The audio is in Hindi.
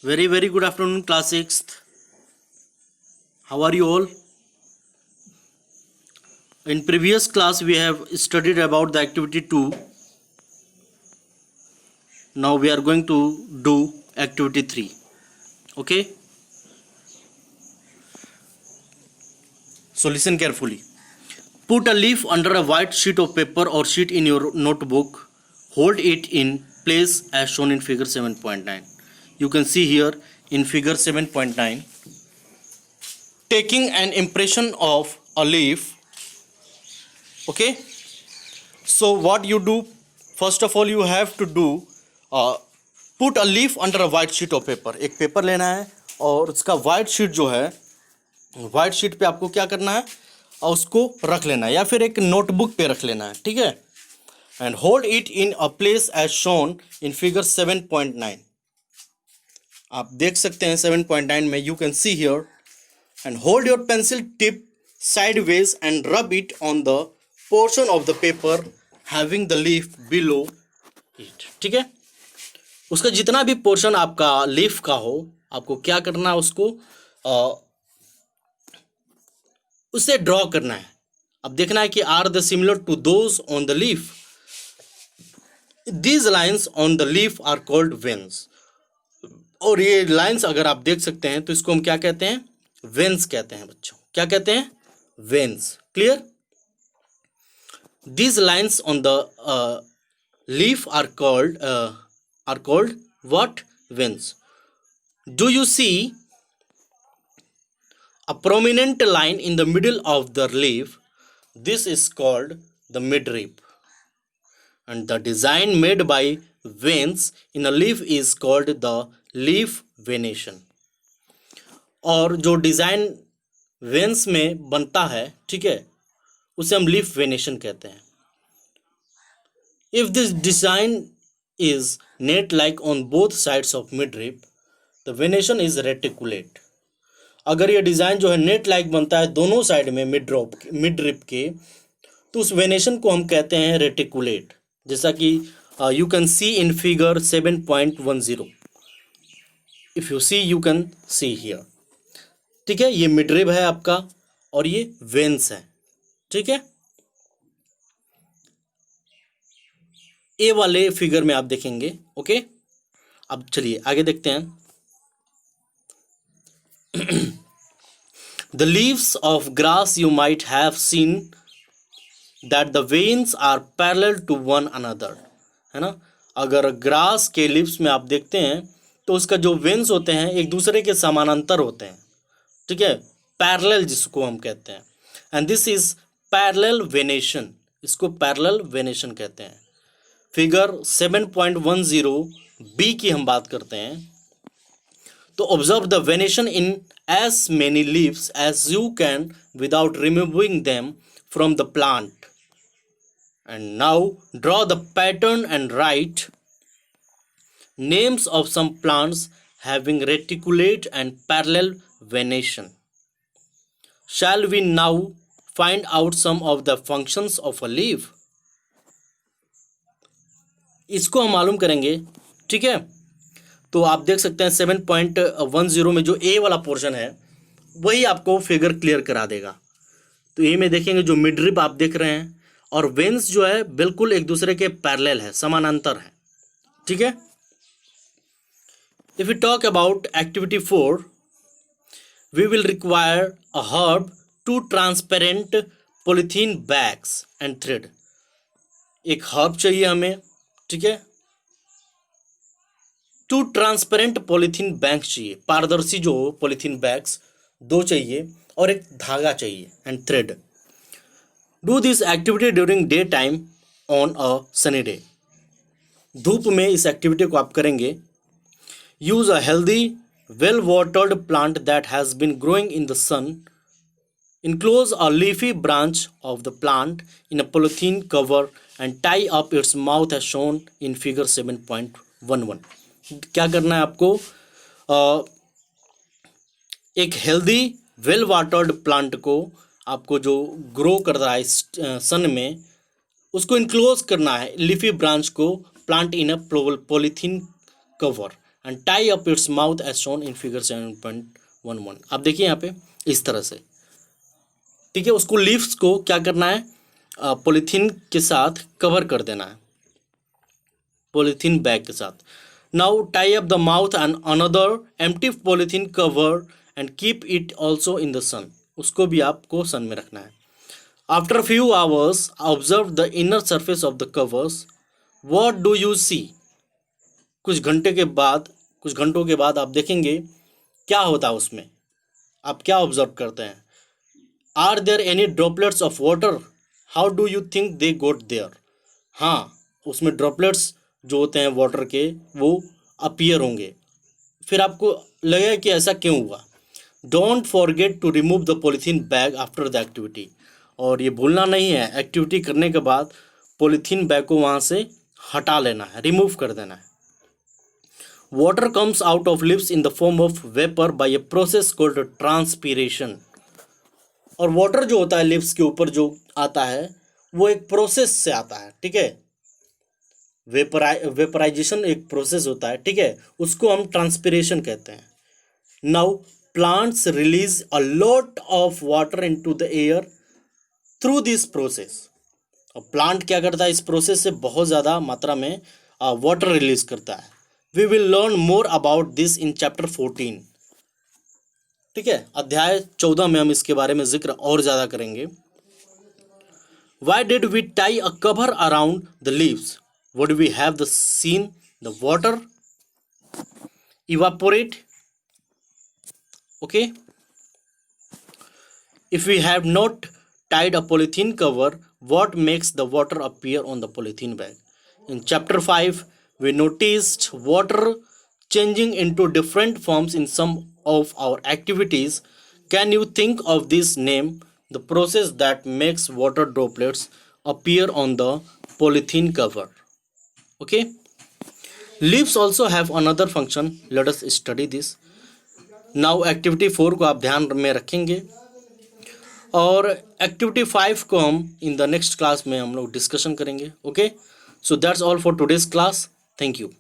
Very good afternoon, class 6th. How are you all? In previous class we have studied about the activity 2. Now we are going to do activity 3. Okay? So listen carefully. Put a leaf under a white sheet of paper or sheet in your notebook. Hold it in place as shown in figure 7.9. You can see here in figure 7.9. Taking an impression of a leaf. Okay, so what you do, first of all you have to do put a leaf under a white sheet of paper. एक पेपर लेना है और उसका white sheet जो है, white sheet पे आपको क्या करना है, और उसको रख लेना है या फिर एक नोटबुक पे रख लेना है, ठीक है. And hold it in a place as shown in figure 7.9. आप देख सकते हैं 7.9 में, you can see here. And hold your pencil tip sideways and rub it on the portion of the paper having the leaf below it. ठीक है, उसका जितना भी पोर्शन आपका लीफ का हो, आपको क्या करना है, उसको उसे ड्रॉ करना है. अब देखना है कि are the similar to those on the leaf. These lines on the leaf are called veins. और ये लाइन्स अगर आप देख सकते हैं तो इसको हम क्या कहते हैं, वेन्स कहते हैं बच्चों. क्या कहते हैं, veins. Clear? These lines on the leaf are called what? Veins. Do you see a prominent line in the middle of the leaf? This is called the midrib. And the design made by veins in a leaf is called the leaf venation. और जो डिजाइन वेन्स में बनता है, ठीक है, उसे हम लीफ वेनेशन कहते हैं. If this design is net like on both sides of midrib, the venation is reticulate. अगर ये डिजाइन जो है नेट लाइक बनता है दोनों साइड में मिडरिप के, तो उस वेनेशन को हम कहते हैं रेटिकुलेट. जैसा कि you can see in figure 7.10. If you see, you can see here. ठीक है, ये मिडरिब है आपका और ये वेन्स है. ठीक है, ए वाले फिगर में आप देखेंगे. ओके, अब चलिए आगे देखते हैं. The leaves of grass you might have seen that the veins are parallel to one another, है ना. अगर ग्रास के लीव्स में आप देखते हैं तो उसका जो वेन्स होते हैं एक दूसरे के समानांतर होते हैं. ठीक है, पैरेलल जिसको हम कहते हैं. And this is parallel venation. इसको पैरेलल वेनेशन कहते हैं. फिगर 7.10 बी की हम बात करते हैं. तो observe the venation in as many leaves as you can without removing them from the plant. And now draw the pattern and write names of some plants having reticulate and parallel venation. Shall we now find out some of the functions of a leaf? इसको हम मालूम करेंगे. ठीक है, तो आप देख सकते हैं 7.10 में जो ए वाला पोर्शन है वही आपको फिगर क्लियर करा देगा. तो ए में देखेंगे जो मिडरिब आप देख रहे हैं और वेन्स जो है बिल्कुल एक दूसरे के पैरेलल है, समानांतर है. ठीक है. If you talk about activity 4, we will require a herb, 2 transparent polythene bags and thread. एक हर्ब चाहिए हमें. ठीक है, 2 ट्रांसपेरेंट पॉलीथीन बैग चाहिए, पारदर्शी जो पॉलीथीन बैग्स 2 चाहिए और एक धागा चाहिए and thread. Do this activity during day time on a sunny day. धूप में इस एक्टिविटी को आप करेंगे. Use a healthy well-watered plant that has been growing in the sun. Enclose a leafy branch of the plant in a polythene cover and tie up its mouth as shown in figure 7.11. क्या करना है आपको, एक हेल्दी वेल वाटर्ड प्लांट को आपको जो ग्रो कर रहा है सन में, उसको इनक्लोज करना है लीफी ब्रांच को plant in a polythene cover. and tie up its mouth as shown in figure 7.11. आप देखिए यहाँ पे इस तरह से, ठीक है। उसको लीव्स को क्या करना है, पॉलीथीन के साथ कवर कर देना है, पॉलीथीन बैग के साथ। Now tie up the mouth and another empty polythene cover and keep it also in the sun, उसको भी आपको सन में रखना है। After few hours observe the inner surface of the covers, what do you see, कुछ घंटों के बाद आप देखेंगे क्या होता है उसमें, आप क्या ऑब्जर्व करते हैं। Are there any droplets of water, how do you think they got there, हाँ उसमें ड्रॉपलेट्स जो होते हैं वाटर के वो अपीयर होंगे, फिर आपको लगेगा कि ऐसा क्यों हुआ। Don't forget to remove the polythene bag after the activity, और ये भूलना नहीं है एक्टिविटी करने के बाद पॉलीथीन बैग को वहाँ से हटा लेना है, रिमूव कर देना है। Water comes out of lips in the form of vapour by a process called transpiration, और वाटर जो होता है लिप्स के ऊपर जो आता है वो एक प्रोसेस से आता है, ठीक है। वेपराइजेशन एक प्रोसेस होता है, ठीक है, उसको हम ट्रांसपीरेशन कहते हैं। Now plants release a lot of water into the air through this process, और प्लांट क्या करता है, इस प्रोसेस से बहुत ज़्यादा मात्रा में वाटर रिलीज करता है। We will learn more about this in chapter 14, ठीक है, अध्याय 14 में हम इसके बारे में जिक्र और ज़्यादा करेंगे। Why did we tie a cover around the leaves, would we have the seen the water evaporate, okay, if we have not tied a polythene cover, what makes the water appear on the polythene bag? In chapter 5 we noticed water changing into different forms in some of our activities. Can you think of this name, the process that makes water droplets appear on the polythene cover? Okay, leaves also have another function, let us study this. Now activity 4 को आप ध्यान में रखेंगे, और एक्टिविटी 5 को हम इन द नेक्स्ट क्लास में हम लोग डिस्कशन करेंगे। Okay, so that's all for today's class, thank you.